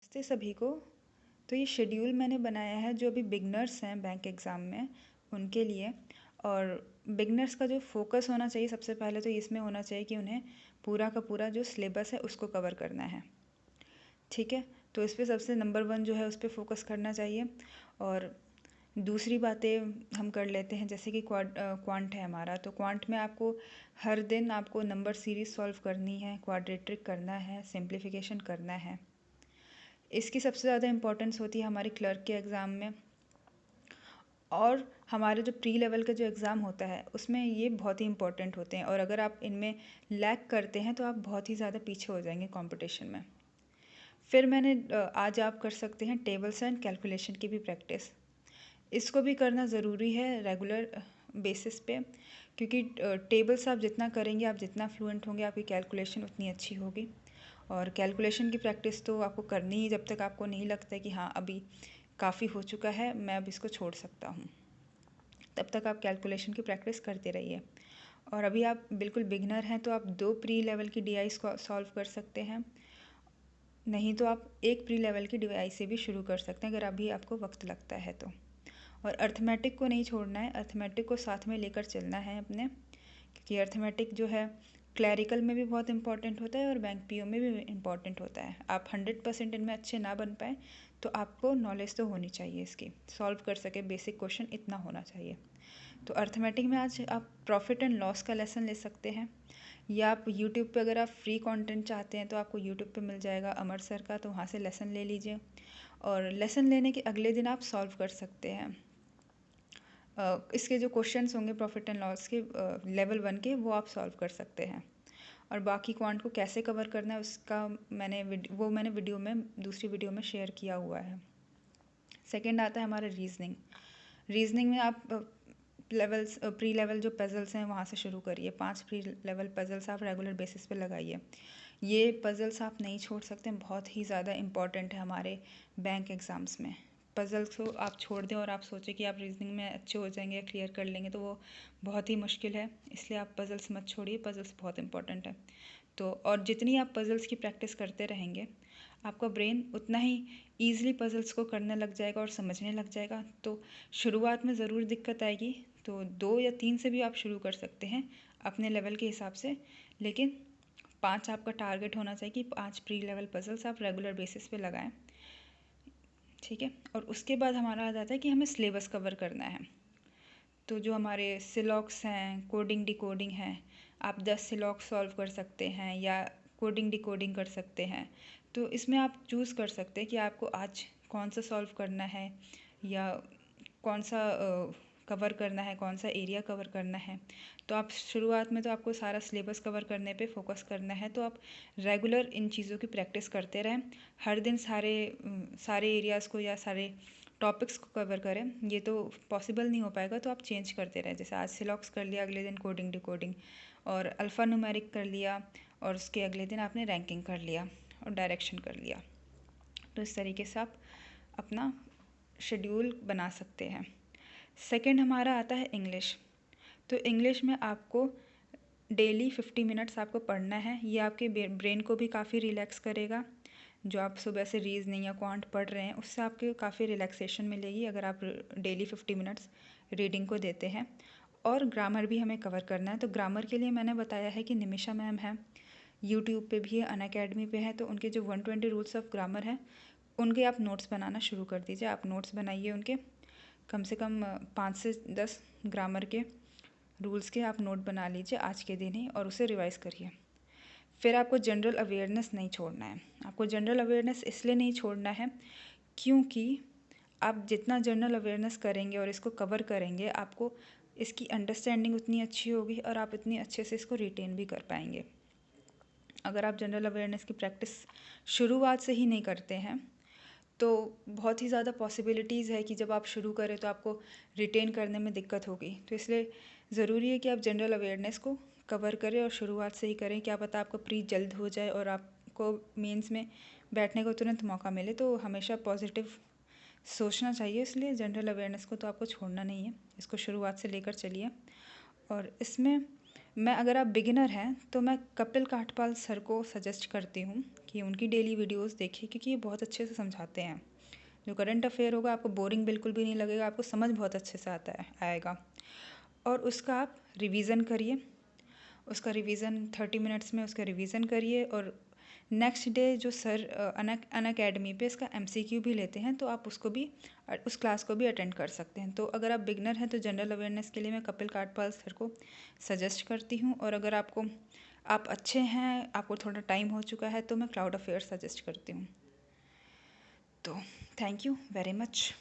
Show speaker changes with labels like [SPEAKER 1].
[SPEAKER 1] नमस्ते सभी को। तो ये शेड्यूल मैंने बनाया है जो अभी बिगनर्स हैं बैंक एग्ज़ाम में उनके लिए। और बिगनर्स का जो फोकस होना चाहिए सबसे पहले तो इसमें होना चाहिए कि उन्हें पूरा का पूरा जो सिलेबस है उसको कवर करना है। ठीक है, तो इस पे सबसे नंबर 1 जो है उस पे फोकस करना चाहिए। और दूसरी बातें हम कर लेते हैं, जैसे कि क्वांट है हमारा, तो क्वांट में आपको हर दिन आपको नंबर सीरीज सॉल्व करनी है, क्वाड्रेटिक करना है, सिंप्लीफिकेशन करना है। इसकी सबसे ज़्यादा इम्पोर्टेंस होती है हमारी क्लर्क के एग्ज़ाम में। और हमारे जो प्री लेवल का जो एग्ज़ाम होता है उसमें ये बहुत ही इंपॉर्टेंट होते हैं, और अगर आप इनमें लैग करते हैं तो आप बहुत ही ज़्यादा पीछे हो जाएंगे कंपटीशन में। फिर मैंने आज आप कर सकते हैं टेबल्स एंड कैलकुलेशन की भी प्रैक्टिस। इसको भी करना ज़रूरी है रेगुलर बेसिस पे, क्योंकि टेबल्स आप जितना करेंगे, आप जितना फ्लुएंट होंगे, आपकी कैलकुलेशन उतनी अच्छी होगी। और कैलकुलेशन की प्रैक्टिस तो आपको करनी ही जब तक आपको नहीं लगता है कि हाँ अभी काफ़ी हो चुका है, मैं अब इसको छोड़ सकता हूँ, तब तक आप कैलकुलेशन की प्रैक्टिस करते रहिए। और अभी आप बिल्कुल बिगनर हैं तो आप 2 प्री लेवल की डीआई सॉल्व कर सकते हैं, नहीं तो आप एक प्री लेवल की डीआई से भी शुरू कर सकते हैं अगर अभी आपको वक्त लगता है तो। और अर्थमेटिक को नहीं छोड़ना है, अर्थमेटिक को साथ में लेकर चलना है अपने, क्योंकि अर्थमेटिक जो है क्लैरिकल में भी बहुत इंपॉर्टेंट होता है और बैंक पीओ में भी इंपॉर्टेंट होता है। आप 100% इनमें अच्छे ना बन पाए तो आपको नॉलेज तो होनी चाहिए, इसकी सॉल्व कर सके बेसिक क्वेश्चन इतना होना चाहिए। तो अर्थमेटिक में आज आप प्रॉफिट एंड लॉस का लेसन ले सकते हैं, या आप यूट्यूब पे अगर आप फ्री कंटेंट चाहते हैं तो आपको यूट्यूब पे मिल जाएगा अमर सर का, तो वहाँ से लेसन ले लीजिए। और लेसन लेने के अगले दिन आप सॉल्व कर सकते हैं। इसके जो क्वेश्चंस होंगे प्रॉफिट एंड लॉस के लेवल 1 के, वो आप सॉल्व कर सकते हैं। और बाकी क्वांट को कैसे कवर करना है उसका मैंने वीडियो में दूसरी वीडियो में शेयर किया हुआ है। सेकंड आता है हमारा रीजनिंग। रीजनिंग में आप प्री लेवल जो पजल्स हैं वहाँ से शुरू करिए। 5 प्री लेवल पजल्स आप रेगुलर बेसिस पे लगाइए। ये पजल्स आप नहीं छोड़ सकते, बहुत ही ज़्यादा इंपॉर्टेंट है हमारे बैंक एग्ज़ाम्स में। पजल्स को आप छोड़ दें और आप सोचें कि आप रीजनिंग में अच्छे हो जाएंगे या क्लियर कर लेंगे, तो वो बहुत ही मुश्किल है। इसलिए आप पजल्स मत छोड़िए, पजल्स बहुत इंपॉर्टेंट है। तो और जितनी आप पजल्स की प्रैक्टिस करते रहेंगे, आपका ब्रेन उतना ही ईज़िली पजल्स को करने लग जाएगा और समझने लग जाएगा। तो शुरुआत में ज़रूर दिक्कत आएगी, तो 2 या 3 से भी आप शुरू कर सकते हैं अपने लेवल के हिसाब से, लेकिन 5 आपका टारगेट होना चाहिए कि 5 प्री लेवल पजल्स आप रेगुलर बेसिस पे लगाएं। ठीक है, और उसके बाद हमारा आ जाता है कि हमें सिलेबस कवर करना है। तो जो हमारे सिलॉक्स हैं, कोडिंग डिकोडिंग हैं, आप 10 सिलॉक्स सॉल्व कर सकते हैं या कोडिंग डिकोडिंग कर सकते हैं। तो इसमें आप चूज़ कर सकते हैं कि आपको आज कौन सा सॉल्व करना है, या कौन सा कवर करना है, कौन सा एरिया कवर करना है। तो आप शुरुआत में तो आपको सारा सिलेबस कवर करने पे फोकस करना है, तो आप रेगुलर इन चीज़ों की प्रैक्टिस करते रहें। हर दिन सारे एरियाज़ को या सारे टॉपिक्स को कवर करें, ये तो पॉसिबल नहीं हो पाएगा, तो आप चेंज करते रहें। जैसे आज सिलॉक्स कर लिया, अगले दिन कोडिंग डिकोडिंग, और अल्फ़ा न्यूमेरिक कर लिया, और उसके अगले दिन आपने रैंकिंग कर लिया और डायरेक्शन कर लिया। तो इस तरीके से आप अपना शेड्यूल बना सकते हैं। सेकंड हमारा आता है इंग्लिश। तो इंग्लिश में आपको डेली 50 मिनट्स आपको पढ़ना है। ये आपके ब्रेन को भी काफ़ी रिलैक्स करेगा। जो आप सुबह से रीजनिंग या क्वांट पढ़ रहे हैं उससे आपके काफ़ी रिलैक्सेशन मिलेगी अगर आप डेली 50 मिनट्स रीडिंग को देते हैं। और ग्रामर भी हमें कवर करना है। तो ग्रामर के लिए मैंने बताया है कि निमिषा मैम है, यूट्यूब पे भी है, अनअकैडमी पे है, तो उनके जो 120 रूल्स ऑफ ग्रामर हैं उनके आप नोट्स बनाना शुरू कर दीजिए। आप नोट्स बनाइए उनके, कम से कम 5 से 10 ग्रामर के रूल्स के आप नोट बना लीजिए आज के दिन ही, और उसे रिवाइज़ करिए। फिर आपको जनरल अवेयरनेस नहीं छोड़ना है। आपको जनरल अवेयरनेस इसलिए नहीं छोड़ना है क्योंकि आप जितना जनरल अवेयरनेस करेंगे और इसको कवर करेंगे, आपको इसकी अंडरस्टैंडिंग उतनी अच्छी होगी और आप इतनी अच्छे से इसको रिटेन भी कर पाएंगे। अगर आप जनरल अवेयरनेस की प्रैक्टिस शुरुआत से ही नहीं करते हैं तो बहुत ही ज़्यादा पॉसिबिलिटीज़ है कि जब आप शुरू करें तो आपको रिटेन करने में दिक्कत होगी। तो इसलिए ज़रूरी है कि आप जनरल अवेयरनेस को कवर करें और शुरुआत से ही करें। क्या पता आपको प्री जल्द हो जाए और आपको मेंस में बैठने को तुरंत मौका मिले। तो हमेशा पॉजिटिव सोचना चाहिए, इसलिए जनरल अवेयरनेस को तो आपको छोड़ना नहीं है, इसको शुरुआत से लेकर चलिए। और इसमें मैं अगर आप बिगिनर हैं तो मैं कपिल काठपाल सर को सजेस्ट करती हूँ कि उनकी डेली वीडियोस देखिए, क्योंकि ये बहुत अच्छे से समझाते हैं। जो करंट अफेयर होगा आपको बोरिंग बिल्कुल भी नहीं लगेगा, आपको समझ बहुत अच्छे से आएगा। और उसका आप रिवीजन करिए, उसका रिवीजन 30 मिनट्स में उसका रिवीजन करिए। और नेक्स्ट डे जो सर अन अकेडमी पे इसका एमसीक्यू भी लेते हैं, तो आप उसको भी उस क्लास को भी अटेंड कर सकते हैं। तो अगर आप बिगनर हैं तो जनरल अवेयरनेस के लिए मैं कपिल काठपाल सर को सजेस्ट करती हूँ। और अगर आप अच्छे हैं, आपको थोड़ा टाइम हो चुका है, तो मैं क्लाउड अफेयर सजेस्ट करती हूँ। तो थैंक यू वेरी मच।